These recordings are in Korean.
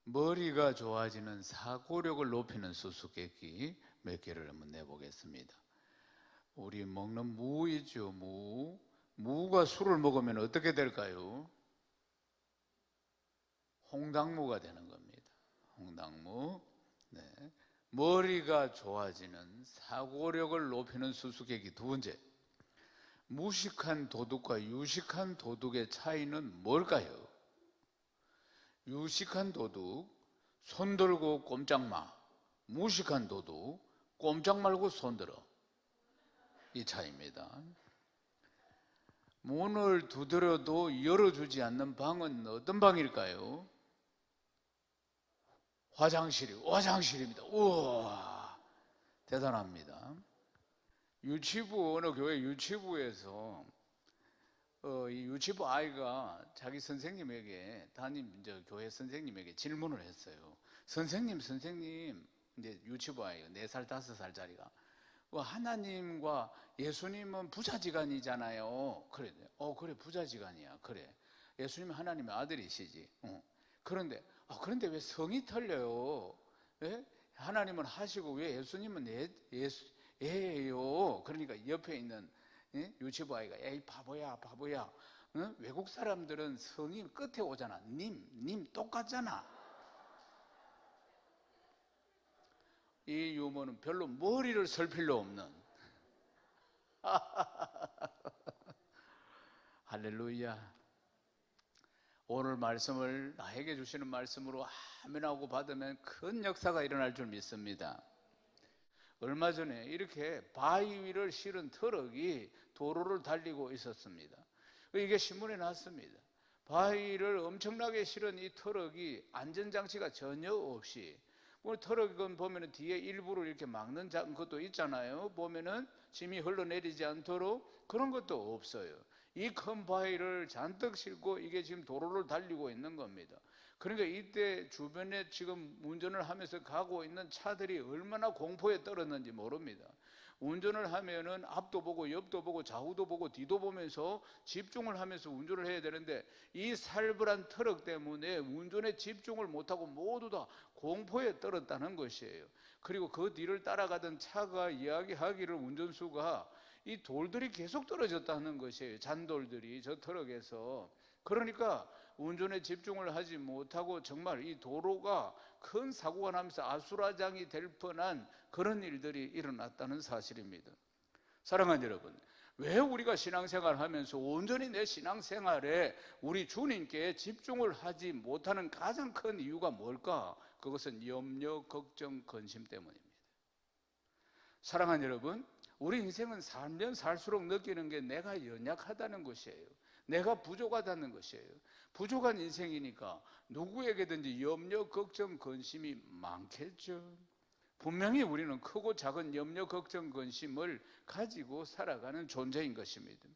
머리가 좋아지는 사고력을 높이는 수수께끼 몇 개를 한번 내보겠습니다. 우리 먹는 무이죠, 무. 무가 술을 먹으면 어떻게 될까요? 홍당무가 되는 겁니다. 홍당무. 네. 머리가 좋아지는 사고력을 높이는 수수께끼 두 번째. 무식한 도둑과 유식한 도둑의 차이는 뭘까요? 유식한 도둑, 손 들고 꼼짝 마. 무식한 도둑, 꼼짝 말고 손 들어. 이 차이입니다. 문을 두드려도 열어주지 않는 방은 어떤 방일까요? 화장실입니다. 우와, 대단합니다. 어느 교회 유치부에서 이 유치부 아이가 자기 선생님에게 교회 선생님에게 질문을 했어요. 선생님, 이제 유치부 아이가 4살, 5살짜리가 하나님과 예수님은 부자지간이잖아요. 그래, 그래, 부자지간이야. 그래, 예수님은 하나님의 아들이시지. 그런데 왜 성이 틀려요? 예? 하나님은 하시고 왜 예수님은 예예요? 그러니까 옆에 있는 유치부 아이가 에이 바보야. 외국 사람들은 성이 끝에 오잖아. 님 똑같잖아. 이 유머는 별로 머리를 쓸 필요 없는 할렐루야. 오늘 말씀을 나에게 주시는 말씀으로 아멘하고 받으면 큰 역사가 일어날 줄 믿습니다. 얼마 전에 이렇게 바위 위를 실은 트럭이 도로를 달리고 있었습니다. 이게 신문에 났습니다. 바위를 엄청나게 실은 이 트럭이 안전장치가 전혀 없이, 트럭은 보면은 뒤에 일부를 이렇게 막는 것도 있잖아요. 보면은 짐이 흘러내리지 않도록 그런 것도 없어요. 이 큰 바위를 잔뜩 싣고 이게 지금 도로를 달리고 있는 겁니다. 그러니까 이때 주변에 지금 운전을 하면서 가고 있는 차들이 얼마나 공포에 떨었는지 모릅니다. 운전을 하면은 앞도 보고 옆도 보고 좌우도 보고 뒤도 보면서 집중을 하면서 운전을 해야 되는데 이 살벌한 트럭 때문에 운전에 집중을 못하고 모두 다 공포에 떨었다는 것이에요. 그리고 그 뒤를 따라가던 차가 이야기하기를 운전수가 이 돌들이 계속 떨어졌다는 것이에요. 잔돌들이 저 트럭에서. 그러니까 운전에 집중을 하지 못하고 정말 이 도로가 큰 사고가 나면서 아수라장이 될 뻔한 그런 일들이 일어났다는 사실입니다. 사랑하는 여러분, 왜 우리가 신앙생활을 하면서 온전히 내 신앙생활에 우리 주님께 집중을 하지 못하는 가장 큰 이유가 뭘까? 그것은 염려, 걱정, 근심 때문입니다. 사랑하는 여러분, 우리 인생은 살면 살수록 느끼는 게 내가 연약하다는 것이에요. 내가 부족하다는 것이에요. 부족한 인생이니까 누구에게든지 염려, 걱정, 근심이 많겠죠. 분명히 우리는 크고 작은 염려, 걱정, 근심을 가지고 살아가는 존재인 것입니다.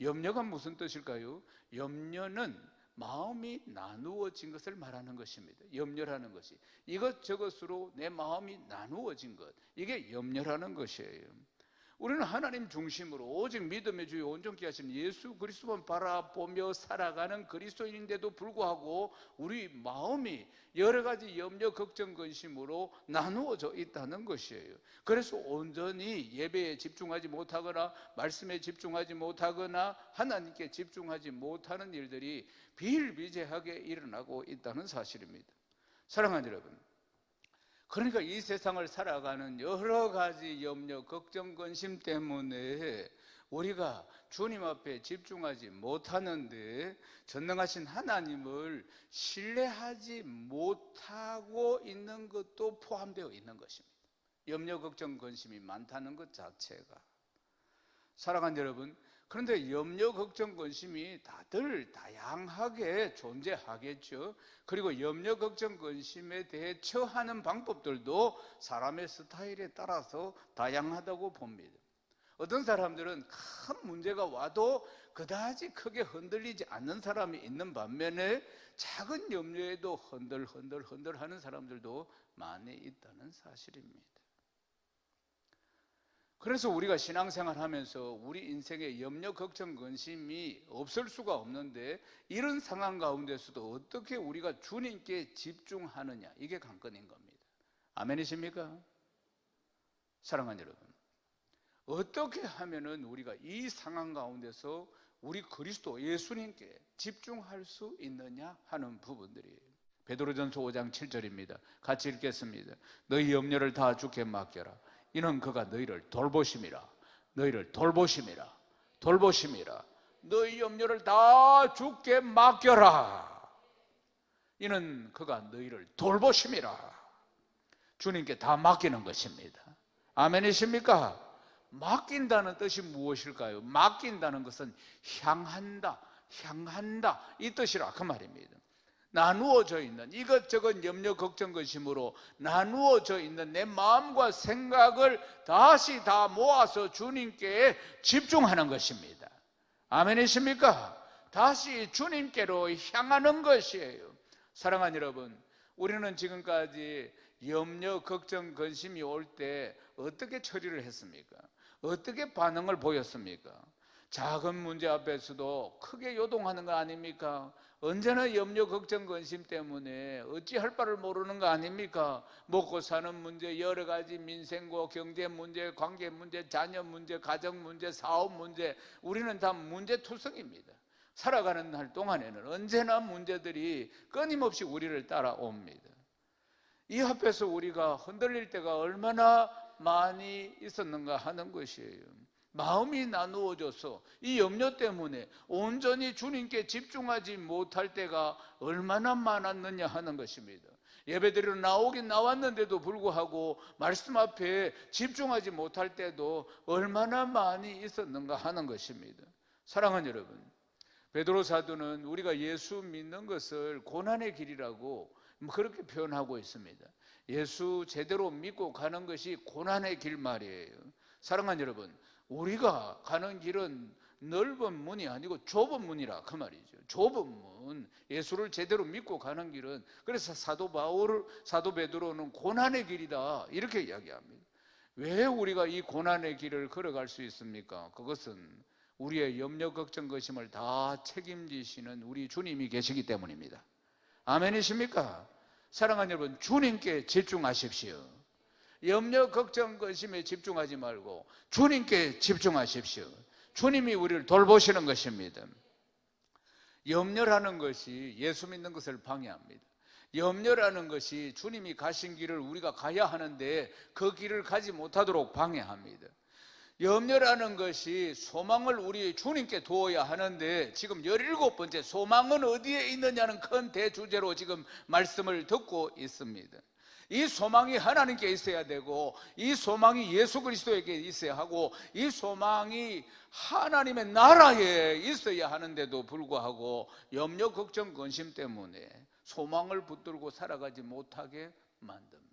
염려가 무슨 뜻일까요? 염려는 마음이 나누어진 것을 말하는 것입니다. 염려라는 것이 이것저것으로 내 마음이 나누어진 것, 이게 염려라는 것이에요. 우리는 하나님 중심으로 오직 믿음의 주요 온전케 하신 예수 그리스도만 바라보며 살아가는 그리스도인인데도 불구하고 우리 마음이 여러 가지 염려, 걱정, 근심으로 나누어져 있다는 것이에요. 그래서 온전히 예배에 집중하지 못하거나 말씀에 집중하지 못하거나 하나님께 집중하지 못하는 일들이 비일비재하게 일어나고 있다는 사실입니다. 사랑하는 여러분, 그러니까 이 세상을 살아가는 여러 가지 염려, 걱정, 근심 때문에 우리가 주님 앞에 집중하지 못하는데 전능하신 하나님을 신뢰하지 못하고 있는 것도 포함되어 있는 것입니다. 염려, 걱정, 근심이 많다는 것 자체가. 사랑하는 여러분, 그런데 염려, 걱정, 근심이 다들 다양하게 존재하겠죠. 그리고 염려, 걱정, 근심에 대해 처하는 방법들도 사람의 스타일에 따라서 다양하다고 봅니다. 어떤 사람들은 큰 문제가 와도 그다지 크게 흔들리지 않는 사람이 있는 반면에 작은 염려에도 흔들 하는 사람들도 많이 있다는 사실입니다. 그래서 우리가 신앙생활 하면서 우리 인생에 염려, 걱정, 근심이 없을 수가 없는데, 이런 상황 가운데서도 어떻게 우리가 주님께 집중하느냐, 이게 관건인 겁니다. 아멘이십니까? 사랑하는 여러분, 어떻게 하면은 우리가 이 상황 가운데서 우리 그리스도 예수님께 집중할 수 있느냐 하는 부분들이에요. 베드로전서 5장 7절입니다. 같이 읽겠습니다. 너희 염려를 다 주께 맡겨라. 이는 그가 너희를 돌보심이라. 너희를 돌보심이라. 돌보심이라. 너희 염려를 다 주께 맡겨라. 이는 그가 너희를 돌보심이라. 주님께 다 맡기는 것입니다. 아멘이십니까? 맡긴다는 뜻이 무엇일까요? 맡긴다는 것은 향한다, 향한다, 이 뜻이라 그 말입니다. 나누어져 있는 이것저것 염려, 걱정, 근심으로 나누어져 있는 내 마음과 생각을 다시 다 모아서 주님께 집중하는 것입니다. 아멘이십니까? 다시 주님께로 향하는 것이에요. 사랑하는 여러분, 우리는 지금까지 염려, 걱정, 근심이 올 때 어떻게 처리를 했습니까? 어떻게 반응을 보였습니까? 작은 문제 앞에서도 크게 요동하는 거 아닙니까? 언제나 염려, 걱정, 근심 때문에 어찌할 바를 모르는 거 아닙니까? 먹고 사는 문제, 여러 가지 민생고, 경제 문제, 관계 문제, 자녀 문제, 가정 문제, 사업 문제, 우리는 다 문제투성입니다. 살아가는 날 동안에는 언제나 문제들이 끊임없이 우리를 따라옵니다. 이 앞에서 우리가 흔들릴 때가 얼마나 많이 있었는가 하는 것이에요. 마음이 나누어져서 이 염려 때문에 온전히 주님께 집중하지 못할 때가 얼마나 많았느냐 하는 것입니다. 예배드리러 나오긴 나왔는데도 불구하고 말씀 앞에 집중하지 못할 때도 얼마나 많이 있었는가 하는 것입니다. 사랑하는 여러분, 베드로 사도는 우리가 예수 믿는 것을 고난의 길이라고 그렇게 표현하고 있습니다. 예수 제대로 믿고 가는 것이 고난의 길 말이에요. 사랑하는 여러분, 우리가 가는 길은 넓은 문이 아니고 좁은 문이라 그 말이죠. 좁은 문, 예수를 제대로 믿고 가는 길은, 그래서 사도 베드로는 고난의 길이다 이렇게 이야기합니다. 왜 우리가 이 고난의 길을 걸어갈 수 있습니까? 그것은 우리의 염려, 걱정, 근심을 다 책임지시는 우리 주님이 계시기 때문입니다. 아멘이십니까? 사랑하는 여러분, 주님께 집중하십시오. 염려, 걱정, 근심에 집중하지 말고 주님께 집중하십시오. 주님이 우리를 돌보시는 것입니다. 염려라는 것이 예수 믿는 것을 방해합니다. 염려라는 것이 주님이 가신 길을 우리가 가야 하는데 그 길을 가지 못하도록 방해합니다. 염려라는 것이 소망을 우리 주님께 두어야 하는데 지금 17번째 소망은 어디에 있느냐는 큰 대주제로 지금 말씀을 듣고 있습니다. 이 소망이 하나님께 있어야 되고, 이 소망이 예수 그리스도에게 있어야 하고, 이 소망이 하나님의 나라에 있어야 하는데도 불구하고 염려, 걱정, 근심 때문에 소망을 붙들고 살아가지 못하게 만듭니다.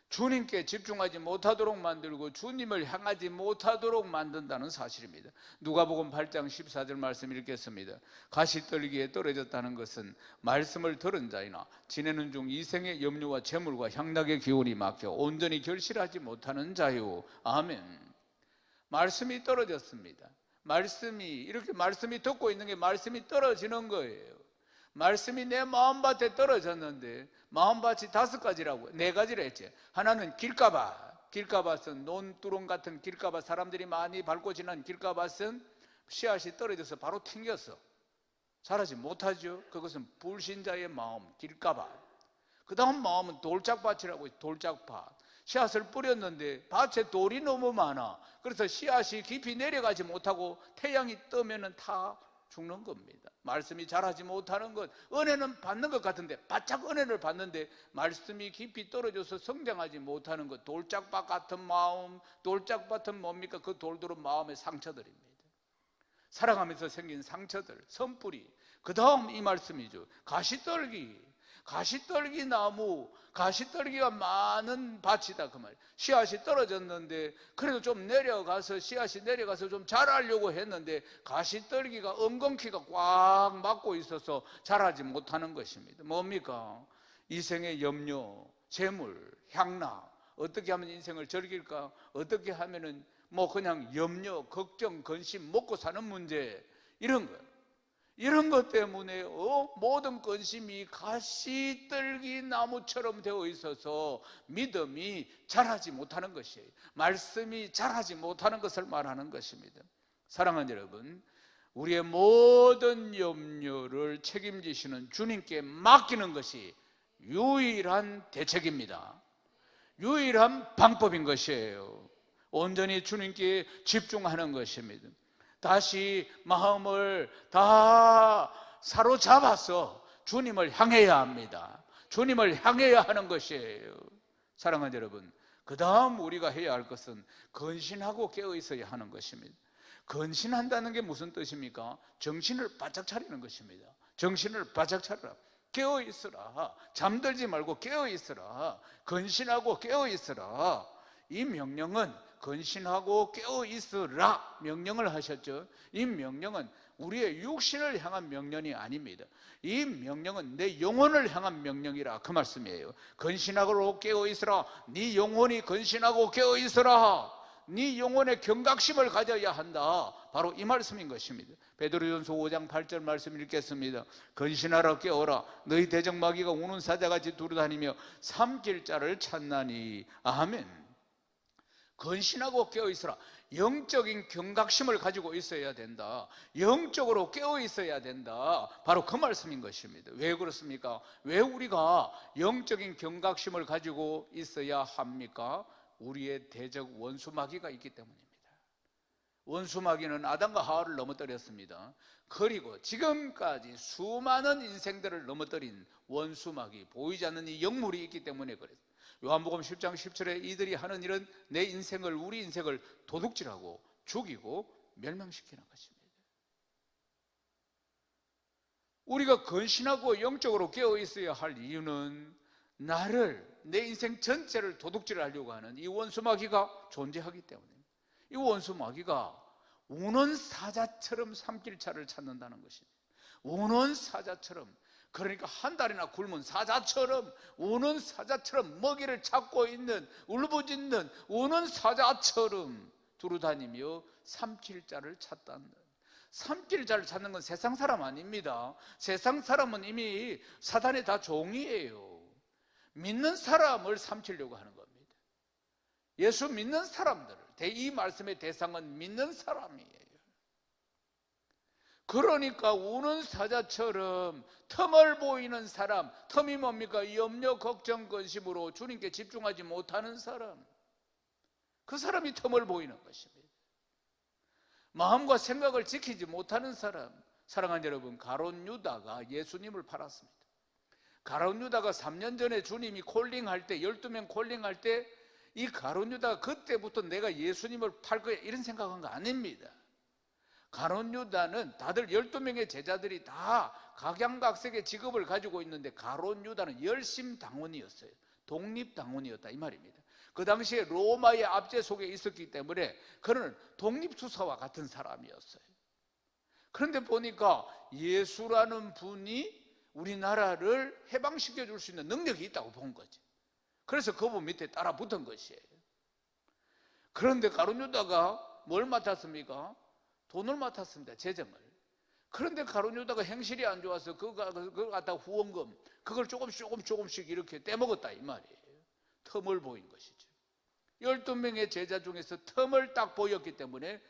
주님께 집중하지 못하도록 만들고 주님을 향하지 못하도록 만든다는 사실입니다. 누가복음 8장 14절 말씀 읽겠습니다. 가시떨기에 떨어졌다는 것은 말씀을 들은 자이나 지내는 중 이생의 염려와 재물과 향락의 기운이 막혀 온전히 결실하지 못하는 자요. 아멘. 말씀이 떨어졌습니다. 이렇게 말씀이 듣고 있는 게 말씀이 떨어지는 거예요. 말씀이 내 마음밭에 떨어졌는데, 마음밭이 5가지라고 4가지라 했지. 하나는 길가밭은 논두렁 같은 길가밭, 사람들이 많이 밟고 지난 길가밭은 씨앗이 떨어져서 바로 튕겼어. 자라지 못하죠. 그것은 불신자의 마음, 길가밭. 그 다음 마음은 돌짝밭이라고 해요. 돌짝밭. 씨앗을 뿌렸는데 밭에 돌이 너무 많아. 그래서 씨앗이 깊이 내려가지 못하고 태양이 뜨면은 다 죽는 겁니다. 말씀이 자라지 못하는 것, 은혜는 받는 것 같은데 바짝 은혜를 받는데 말씀이 깊이 떨어져서 성장하지 못하는 것, 돌짝밭 같은 마음. 돌짝밭은 뭡니까? 그 돌들은 마음의 상처들입니다. 살아가면서 생긴 상처들, 선뿌리. 그 다음 이 말씀이죠. 가시떨기 나무, 가시떨기가 많은 밭이다 그 말이에요. 씨앗이 떨어졌는데 그래도 좀 씨앗이 내려가서 좀 자라려고 했는데 가시떨기가 엉겅퀴가 꽉 막고 있어서 자라지 못하는 것입니다. 뭡니까? 이생의 염려, 재물, 향락, 어떻게 하면 인생을 즐길까? 어떻게 하면은 그냥 염려, 걱정, 근심, 먹고 사는 문제, 이런 거. 이런 것 때문에 모든 근심이 가시떨기 나무처럼 되어 있어서 믿음이 자라지 못하는 것이에요. 말씀이 자라지 못하는 것을 말하는 것입니다. 사랑하는 여러분, 우리의 모든 염려를 책임지시는 주님께 맡기는 것이 유일한 대책입니다. 유일한 방법인 것이에요. 온전히 주님께 집중하는 것입니다. 다시 마음을 다 사로잡아서 주님을 향해야 합니다. 주님을 향해야 하는 것이에요. 사랑하는 여러분, 그 다음 우리가 해야 할 것은 근신하고 깨어 있어야 하는 것입니다. 근신한다는 게 무슨 뜻입니까? 정신을 바짝 차리는 것입니다. 정신을 바짝 차리라. 깨어 있으라. 잠들지 말고 깨어 있으라. 근신하고 깨어 있으라. 이 명령은 근신하고 깨어 있으라 명령을 하셨죠. 이 명령은 우리의 육신을 향한 명령이 아닙니다. 이 명령은 내 영혼을 향한 명령이라, 그 말씀이에요. 근신하고 깨어 있으라. 네 영혼이 근신하고 깨어 있으라. 네 영혼에 경각심을 가져야 한다. 바로 이 말씀인 것입니다. 베드로전서 5장 8절 말씀 읽겠습니다. 근신하라, 깨어라. 너희 대적마귀가 우는 사자같이 두루다니며 삼킬 자를 찾나니. 아멘. 근신하고 깨어 있으라. 영적인 경각심을 가지고 있어야 된다. 영적으로 깨어 있어야 된다. 바로 그 말씀인 것입니다. 왜 그렇습니까? 왜 우리가 영적인 경각심을 가지고 있어야 합니까? 우리의 대적 원수마귀가 있기 때문입니다. 원수마귀는 아담과 하와를 넘어뜨렸습니다. 그리고 지금까지 수많은 인생들을 넘어뜨린 원수마귀, 보이지 않는 이 영물이 있기 때문에 그래요. 요한복음 10장 10절에 이들이 하는 일은 내 인생을, 우리 인생을 도둑질하고 죽이고 멸망시키는 것입니다. 우리가 근신하고 영적으로 깨어 있어야 할 이유는 나를, 내 인생 전체를 도둑질을 하려고 하는 이 원수마귀가 존재하기 때문입니다. 이 원수마귀가 우는 사자처럼 삼킬 자를 찾는다는 것입니다. 우는 사자처럼, 그러니까 한 달이나 굶은 사자처럼, 우는 사자처럼 먹이를 찾고 있는, 울부짖는 우는 사자처럼 두루다니며 삼킬 자를 찾다는, 삼킬 자를 찾는 건 세상 사람 아닙니다. 세상 사람은 이미 사단의 다 종이에요. 믿는 사람을 삼키려고 하는 겁니다. 예수 믿는 사람들을, 이 말씀의 대상은 믿는 사람이에요. 그러니까 우는 사자처럼 틈을 보이는 사람, 틈이 뭡니까? 염려, 걱정, 근심으로 주님께 집중하지 못하는 사람, 그 사람이 틈을 보이는 것입니다. 마음과 생각을 지키지 못하는 사람. 사랑하는 여러분, 가룟 유다가 예수님을 팔았습니다. 가룟 유다가 3년 전에 주님이 콜링할 때, 12명 콜링할 때, 이 가룟 유다가 그때부터 내가 예수님을 팔 거야 이런 생각한 거 아닙니다. 가룟 유다는 다들 12명의 제자들이 다 각양각색의 직업을 가지고 있는데, 가룟 유다는 열심당원이었어요. 독립당원이었다 이 말입니다. 그 당시에 로마의 압제 속에 있었기 때문에 그는 독립투사와 같은 사람이었어요. 그런데 보니까 예수라는 분이 우리나라를 해방시켜 줄 수 있는 능력이 있다고 본 거지. 그래서 그분 밑에 따라 붙은 것이에요. 그런데 가룟 유다가 뭘 맡았습니까? 돈을 맡았습니다. 재정을. 그런데 가룟 유다가 행실이 안 좋아서 그거 갖다 후원금, 그걸 조금씩 이렇게 떼먹었다 이 말이에요. 틈을 보인 것이죠. 12명의 제자 중에서 틈을 딱 보였기 때문에,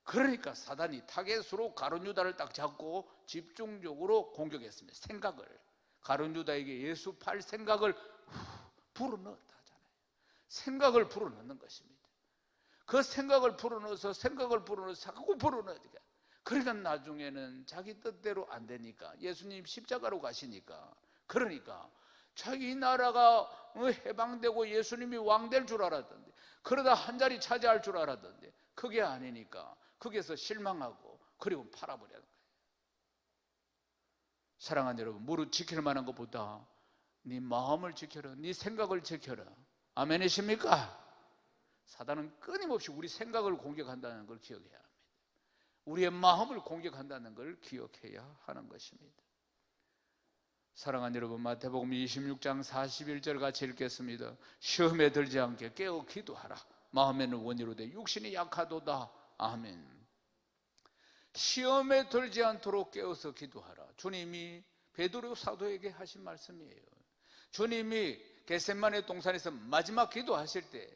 그러니까 사단이 타겟으로 가룟 유다를 딱 잡고 집중적으로 공격했습니다. 생각을, 가룟 유다에게 예수 팔 생각을 불어넣었다 하잖아요. 생각을 불어넣는 것입니다. 그 생각을 불어넣어서 자꾸 불어넣으니까, 그러니까 나중에는 자기 뜻대로 안 되니까 예수님 십자가로 가시니까, 그러니까 자기 나라가 해방되고 예수님이 왕 될 줄 알았던데, 그러다 한 자리 차지할 줄 알았던데 그게 아니니까 거기에서 실망하고 그리고 팔아버리는 거예요. 사랑하는 여러분, 무릇 지킬 만한 것보다 네 마음을 지켜라, 네 생각을 지켜라. 아멘이십니까? 사단은 끊임없이 우리 생각을 공격한다는 걸 기억해야 합니다. 우리의 마음을 공격한다는 걸 기억해야 하는 것입니다. 사랑하는 여러분, 마태복음 26장 41절 같이 읽겠습니다. 시험에 들지 않게 깨어 기도하라. 마음에는 원이로되 육신이 약하도다. 아멘. 시험에 들지 않도록 깨어서 기도하라. 주님이 베드로 사도에게 하신 말씀이에요. 주님이 겟세마네 동산에서 마지막 기도하실 때,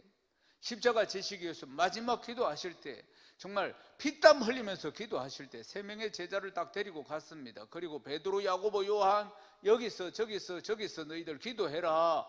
십자가 지시기 위해서 마지막 기도하실 때, 정말 피땀 흘리면서 기도하실 때 세 명의 제자를 딱 데리고 갔습니다. 그리고 베드로, 야고보, 요한, 여기서 저기서 너희들 기도해라.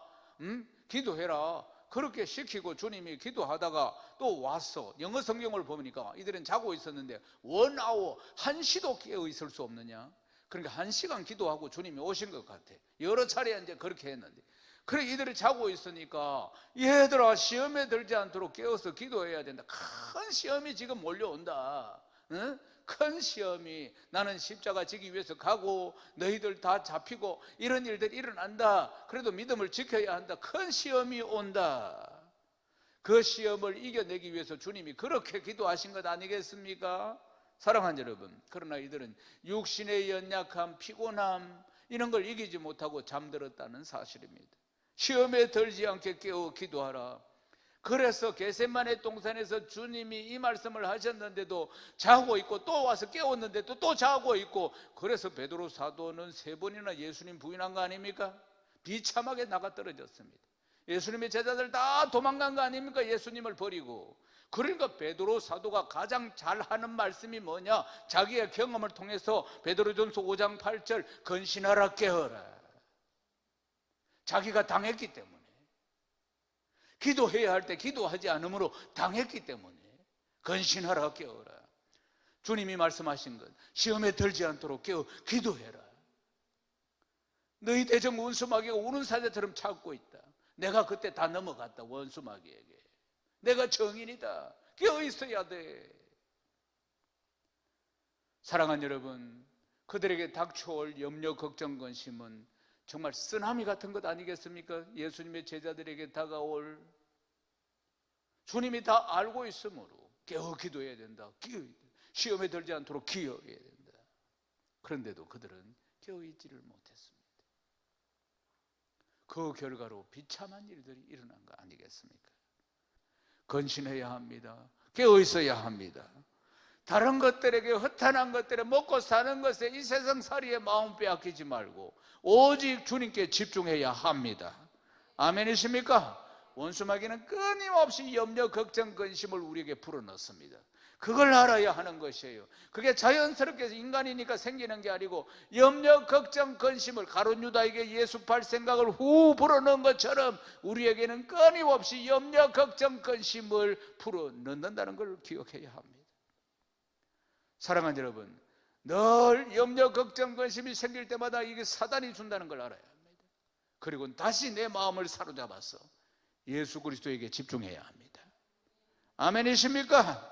기도해라. 그렇게 시키고 주님이 기도하다가 또 와서, 영어 성경을 보니까 이들은 자고 있었는데 1hour, 1시도 깨어 있을 수 없느냐. 그러니까 1시간 기도하고 주님이 오신 것 같아. 여러 차례 이제 그렇게 했는데, 그래 이들이 자고 있으니까 얘들아, 시험에 들지 않도록 깨어서 기도해야 된다. 큰 시험이 지금 몰려온다. 응? 큰 시험이, 나는 십자가 지기 위해서 가고 너희들 다 잡히고 이런 일들이 일어난다. 그래도 믿음을 지켜야 한다. 큰 시험이 온다. 그 시험을 이겨내기 위해서 주님이 그렇게 기도하신 것 아니겠습니까? 사랑하는 여러분, 그러나 이들은 육신의 연약함, 피곤함 이런 걸 이기지 못하고 잠들었다는 사실입니다. 시험에 들지 않게 깨어 기도하라. 그래서 겟세마네 동산에서 주님이 이 말씀을 하셨는데도 자고 있고, 또 와서 깨웠는데도 또 자고 있고, 그래서 베드로 사도는 3번이나 예수님 부인한 거 아닙니까? 비참하게 나가 떨어졌습니다. 예수님의 제자들 다 도망간 거 아닙니까? 예수님을 버리고. 그러니까 베드로 사도가 가장 잘하는 말씀이 뭐냐? 자기의 경험을 통해서 베드로전서 5장 8절 근신하라 깨어라. 자기가 당했기 때문에, 기도해야 할 때 기도하지 않으므로 당했기 때문에 근신하라 깨어라. 주님이 말씀하신 것, 시험에 들지 않도록 깨어 기도해라. 너희 대적 원수마귀가 우는 사자처럼 찾고 있다. 내가 그때 다 넘어갔다. 원수마귀에게 내가 정인이다. 깨어 있어야 돼. 사랑하는 여러분, 그들에게 닥쳐올 염려, 걱정, 근심은 정말 쓰나미 같은 것 아니겠습니까? 예수님의 제자들에게 다가올, 주님이 다 알고 있으므로 깨어 기도해야 된다. 시험에 들지 않도록 기어야 된다. 그런데도 그들은 깨어 있지를 못했습니다. 그 결과로 비참한 일들이 일어난 거 아니겠습니까? 근신해야 합니다. 깨어 있어야 합니다. 다른 것들에게, 허탄한 것들에, 먹고 사는 것에, 이 세상살이에 마음 빼앗기지 말고 오직 주님께 집중해야 합니다. 아멘이십니까? 원수마귀는 끊임없이 염려, 걱정, 근심을 우리에게 불어넣습니다. 그걸 알아야 하는 것이에요. 그게 자연스럽게 인간이니까 생기는 게 아니고, 염려, 걱정, 근심을 가룟 유다에게 예수팔 생각을 후 불어넣은 것처럼 우리에게는 끊임없이 염려, 걱정, 근심을 불어넣는다는 걸 기억해야 합니다. 사랑하는 여러분, 늘 염려, 걱정, 근심이 생길 때마다 이게 사단이 준다는 걸 알아야 합니다. 그리고 다시 내 마음을 사로잡아서 예수 그리스도에게 집중해야 합니다. 아멘이십니까?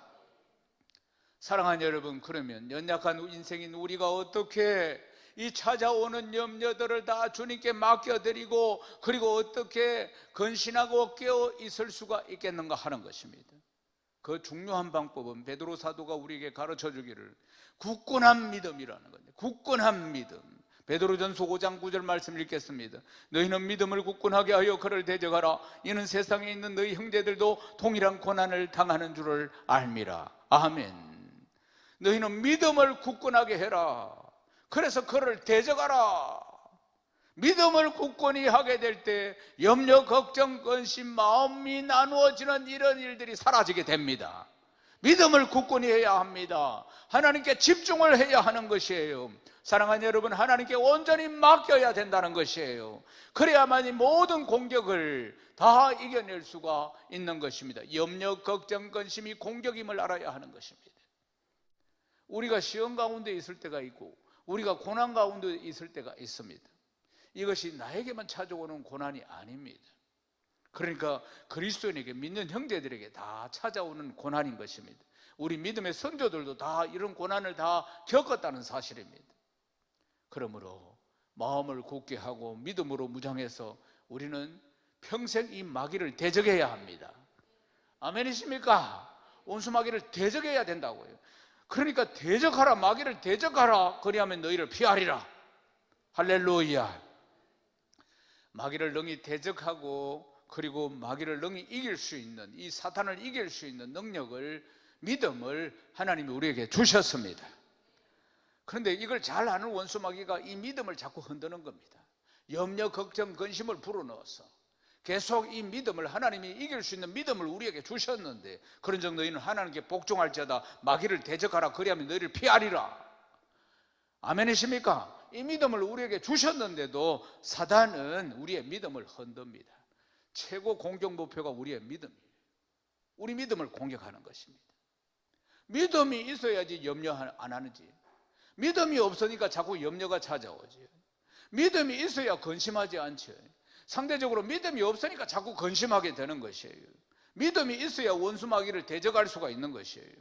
사랑하는 여러분, 그러면 연약한 인생인 우리가 어떻게 이 찾아오는 염려들을 다 주님께 맡겨드리고, 그리고 어떻게 근신하고 깨어 있을 수가 있겠는가 하는 것입니다. 그 중요한 방법은 베드로 사도가 우리에게 가르쳐 주기를 굳건한 믿음이라는 건데, 굳건한 믿음. 베드로전서 5장 9절 말씀 읽겠습니다. 너희는 믿음을 굳건하게 하여 그를 대적하라. 이는 세상에 있는 너희 형제들도 동일한 고난을 당하는 줄을 알미라. 아멘. 너희는 믿음을 굳건하게 해라. 그래서 그를 대적하라. 믿음을 굳건히 하게 될 때 염려, 걱정, 근심, 마음이 나누어지는 이런 일들이 사라지게 됩니다. 믿음을 굳건히 해야 합니다. 하나님께 집중을 해야 하는 것이에요. 사랑하는 여러분, 하나님께 온전히 맡겨야 된다는 것이에요. 그래야만 이 모든 공격을 다 이겨낼 수가 있는 것입니다. 염려, 걱정, 근심이 공격임을 알아야 하는 것입니다. 우리가 시험 가운데 있을 때가 있고, 우리가 고난 가운데 있을 때가 있습니다. 이것이 나에게만 찾아오는 고난이 아닙니다. 그러니까 그리스도인에게, 믿는 형제들에게 다 찾아오는 고난인 것입니다. 우리 믿음의 선조들도 다 이런 고난을 다 겪었다는 사실입니다. 그러므로 마음을 굳게 하고 믿음으로 무장해서 우리는 평생 이 마귀를 대적해야 합니다. 아멘이십니까? 원수마귀를 대적해야 된다고요. 그러니까 대적하라, 마귀를 대적하라. 그리하면 너희를 피하리라. 할렐루야. 마귀를 능히 대적하고 그리고 마귀를 능히 이길 수 있는, 이 사탄을 이길 수 있는 능력을, 믿음을 하나님이 우리에게 주셨습니다. 그런데 이걸 잘 아는 원수 마귀가 이 믿음을 자꾸 흔드는 겁니다. 염려, 걱정, 근심을 불어넣어서 계속 이 믿음을, 하나님이 이길 수 있는 믿음을 우리에게 주셨는데, 그런즉 너희는 하나님께 복종할지어다 마귀를 대적하라, 그리하면 너희를 피하리라. 아멘이십니까? 이 믿음을 우리에게 주셨는데도 사단은 우리의 믿음을 흔듭니다. 최고 공격 목표가 우리의 믿음이에요. 우리 믿음을 공격하는 것입니다. 믿음이 있어야지 염려 안 하는지, 믿음이 없으니까 자꾸 염려가 찾아오지. 믿음이 있어야 근심하지 않죠. 상대적으로 믿음이 없으니까 자꾸 근심하게 되는 것이에요. 믿음이 있어야 원수 마귀를 대적할 수가 있는 것이에요.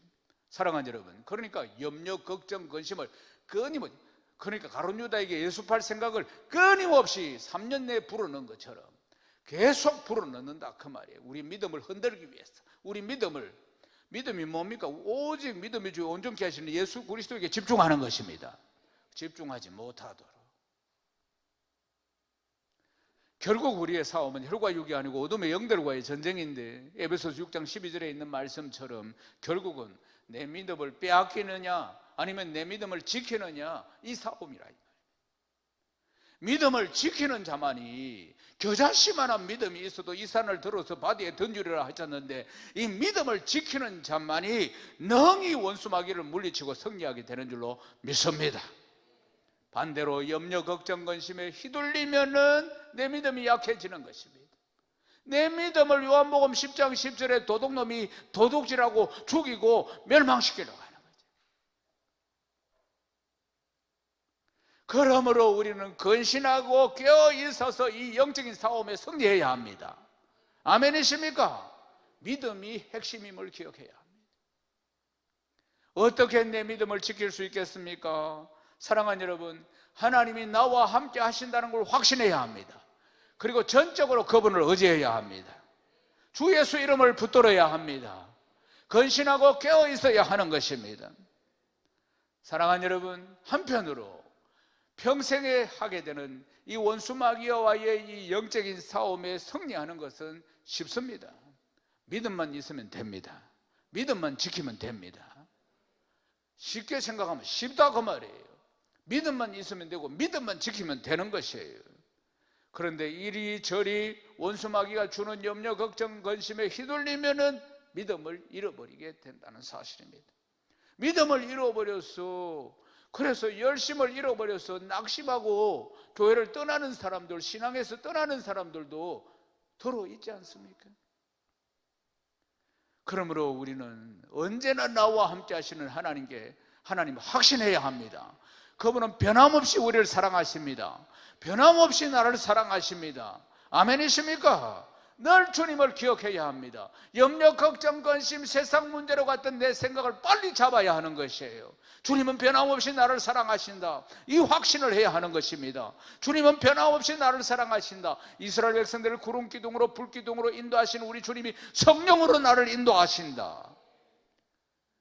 사랑하는 여러분, 그러니까 염려, 걱정, 근심을 끊임없이, 그러니까 가룟 유다에게 예수팔 생각을 끊임없이 3년 내에 불어넣은 것처럼 계속 불어넣는다 그 말이에요. 우리 믿음을 흔들기 위해서. 우리 믿음이 뭡니까? 오직 믿음이 주요 온전케 하시는 예수 그리스도에게 집중하는 것입니다. 집중하지 못하도록. 결국 우리의 싸움은 혈과 육이 아니고 어둠의 영들과의 전쟁인데, 에베소서 6장 12절에 있는 말씀처럼 결국은 내 믿음을 빼앗기느냐 아니면 내 믿음을 지키느냐, 이 싸움이라. 믿음을 지키는 자만이, 겨자씨만한 믿음이 있어도 이 산을 들어서 바다에 던지리라 하셨는데, 이 믿음을 지키는 자만이 능히 원수 마귀를 물리치고 승리하게 되는 줄로 믿습니다. 반대로 염려, 걱정, 근심에 휘둘리면은 내 믿음이 약해지는 것입니다. 내 믿음을 요한복음 10장 10절에 도둑놈이 도둑질하고 죽이고 멸망시키려고 하는 거죠. 그러므로 우리는 근신하고 깨어 있어서 이 영적인 싸움에 승리해야 합니다. 아멘이십니까? 믿음이 핵심임을 기억해야 합니다. 어떻게 내 믿음을 지킬 수 있겠습니까? 사랑하는 여러분, 하나님이 나와 함께 하신다는 걸 확신해야 합니다. 그리고 전적으로 그분을 의지해야 합니다. 주 예수 이름을 붙들어야 합니다. 근신하고 깨어 있어야 하는 것입니다. 사랑하는 여러분, 한편으로 평생에 하게 되는 이 원수 마귀와의 이 영적인 싸움에 승리하는 것은 쉽습니다. 믿음만 있으면 됩니다. 믿음만 지키면 됩니다. 쉽게 생각하면 쉽다 그 말이에요. 믿음만 있으면 되고 믿음만 지키면 되는 것이에요. 그런데 이리저리 원수 마귀가 주는 염려, 걱정, 근심에 휘둘리면은 믿음을 잃어버리게 된다는 사실입니다. 믿음을 잃어버려서, 그래서 열심을 잃어버려서 낙심하고 교회를 떠나는 사람들, 신앙에서 떠나는 사람들도 들어있지 않습니까? 그러므로 우리는 언제나 나와 함께 하시는 하나님 확신해야 합니다. 그분은 변함없이 우리를 사랑하십니다. 변함없이 나를 사랑하십니다. 아멘이십니까? 늘 주님을 기억해야 합니다. 염려, 걱정, 근심, 세상 문제로 갔던 내 생각을 빨리 잡아야 하는 것이에요. 주님은 변함없이 나를 사랑하신다, 이 확신을 해야 하는 것입니다. 주님은 변함없이 나를 사랑하신다. 이스라엘 백성들을 구름 기둥으로 불 기둥으로 인도하신 우리 주님이 성령으로 나를 인도하신다.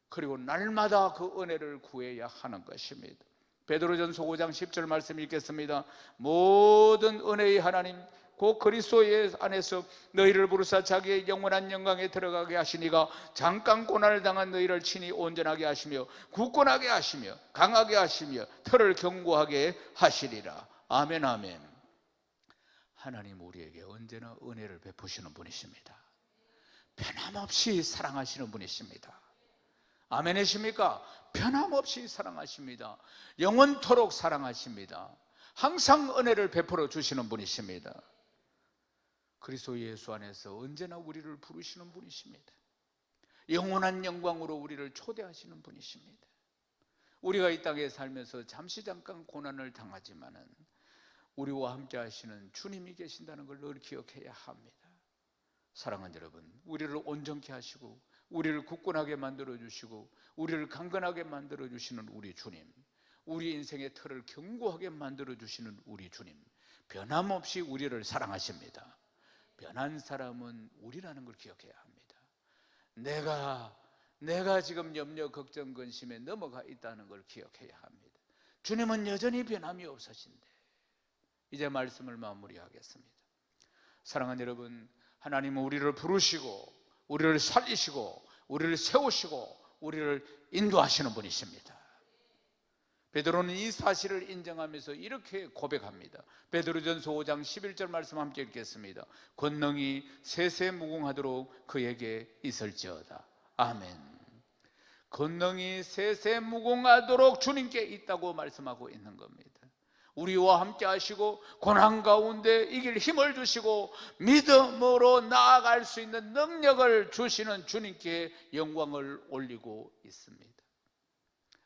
그리고 날마다 그 은혜를 구해야 하는 것입니다. 베드로전서 5장 10절 말씀 읽겠습니다. 모든 은혜의 하나님 곧 그리스도 안에서 너희를 부르사 자기의 영원한 영광에 들어가게 하시니가 잠깐 고난을 당한 너희를 친히 온전하게 하시며 굳건하게 하시며 강하게 하시며 털을 견고하게 하시리라. 아멘, 아멘. 하나님 우리에게 언제나 은혜를 베푸시는 분이십니다. 변함없이 사랑하시는 분이십니다. 아멘이십니까? 변함없이 사랑하십니다. 영원토록 사랑하십니다. 항상 은혜를 베풀어 주시는 분이십니다. 그리스도 예수 안에서 언제나 우리를 부르시는 분이십니다. 영원한 영광으로 우리를 초대하시는 분이십니다. 우리가 이 땅에 살면서 잠시 잠깐 고난을 당하지만은 우리와 함께 하시는 주님이 계신다는 걸 늘 기억해야 합니다. 사랑하는 여러분, 우리를 온전케 하시고 우리를 굳건하게 만들어주시고 우리를 강건하게 만들어주시는 우리 주님, 우리 인생의 틀을 견고하게 만들어주시는 우리 주님, 변함없이 우리를 사랑하십니다. 변한 사람은 우리라는 걸 기억해야 합니다. 내가 지금 염려, 걱정, 근심에 넘어가 있다는 걸 기억해야 합니다. 주님은 여전히 변함이 없으신데, 이제 말씀을 마무리하겠습니다. 사랑하는 여러분, 하나님은 우리를 부르시고 우리를 살리시고 우리를 세우시고 우리를 인도하시는 분이십니다. 베드로는 이 사실을 인정하면서 이렇게 고백합니다. 베드로전서 5장 11절 말씀 함께 읽겠습니다. 권능이 세세무궁하도록 그에게 있을지어다. 아멘. 권능이 세세무궁하도록 주님께 있다고 말씀하고 있는 겁니다. 우리와 함께 하시고 고난 가운데 이길 힘을 주시고 믿음으로 나아갈 수 있는 능력을 주시는 주님께 영광을 올리고 있습니다.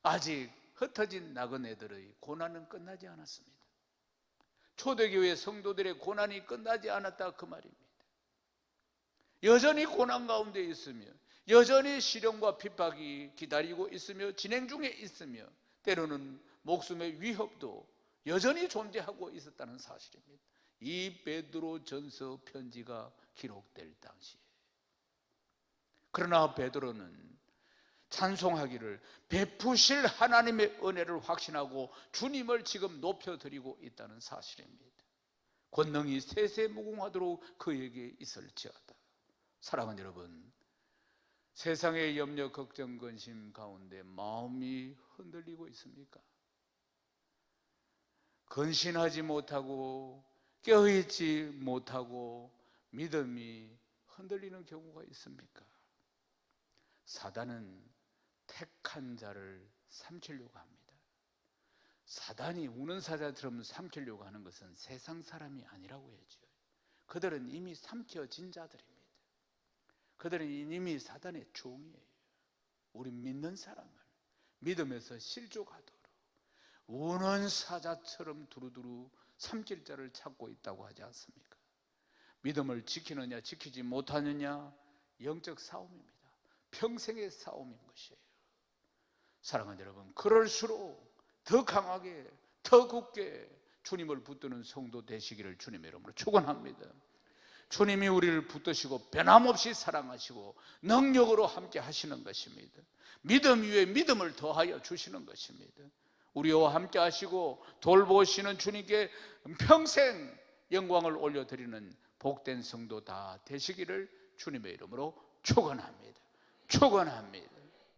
아직 흩어진 나그네들의 고난은 끝나지 않았습니다. 초대교회 성도들의 고난이 끝나지 않았다 그 말입니다. 여전히 고난 가운데 있으며 여전히 시련과 핍박이 기다리고 있으며 진행 중에 있으며 때로는 목숨의 위협도 여전히 존재하고 있었다는 사실입니다. 이 베드로전서 편지가 기록될 당시에. 그러나 베드로는 찬송하기를 베푸실 하나님의 은혜를 확신하고 주님을 지금 높여드리고 있다는 사실입니다. 권능이 세세무궁하도록 그에게 있을지어다. 사랑하는 여러분, 세상의 염려, 걱정, 근심 가운데 마음이 흔들리고 있습니까? 근신하지 못하고 깨어있지 못하고 믿음이 흔들리는 경우가 있습니까? 사단은 택한 자를 삼키려고 합니다. 사단이 우는 사자처럼 삼키려고 하는 것은 세상 사람이 아니라고 해야죠. 그들은 이미 삼켜진 자들입니다. 그들은 이미 사단의 종이에요. 우리 믿는 사람을 믿음에서 실족하도록 우는 사자처럼 두루두루 삼킬 자를 찾고 있다고 하지 않습니까? 믿음을 지키느냐 지키지 못하느냐 영적 싸움입니다. 평생의 싸움인 것이에요. 사랑하는 여러분, 그럴수록 더 강하게 더 굳게 주님을 붙드는 성도 되시기를 주님의 이름으로 축원합니다. 주님이 우리를 붙드시고 변함없이 사랑하시고 능력으로 함께 하시는 것입니다. 믿음 위에 믿음을 더하여 주시는 것입니다. 우리와 함께 하시고 돌보시는 주님께 평생 영광을 올려드리는 복된 성도 다 되시기를 주님의 이름으로 축원합니다. 축원합니다.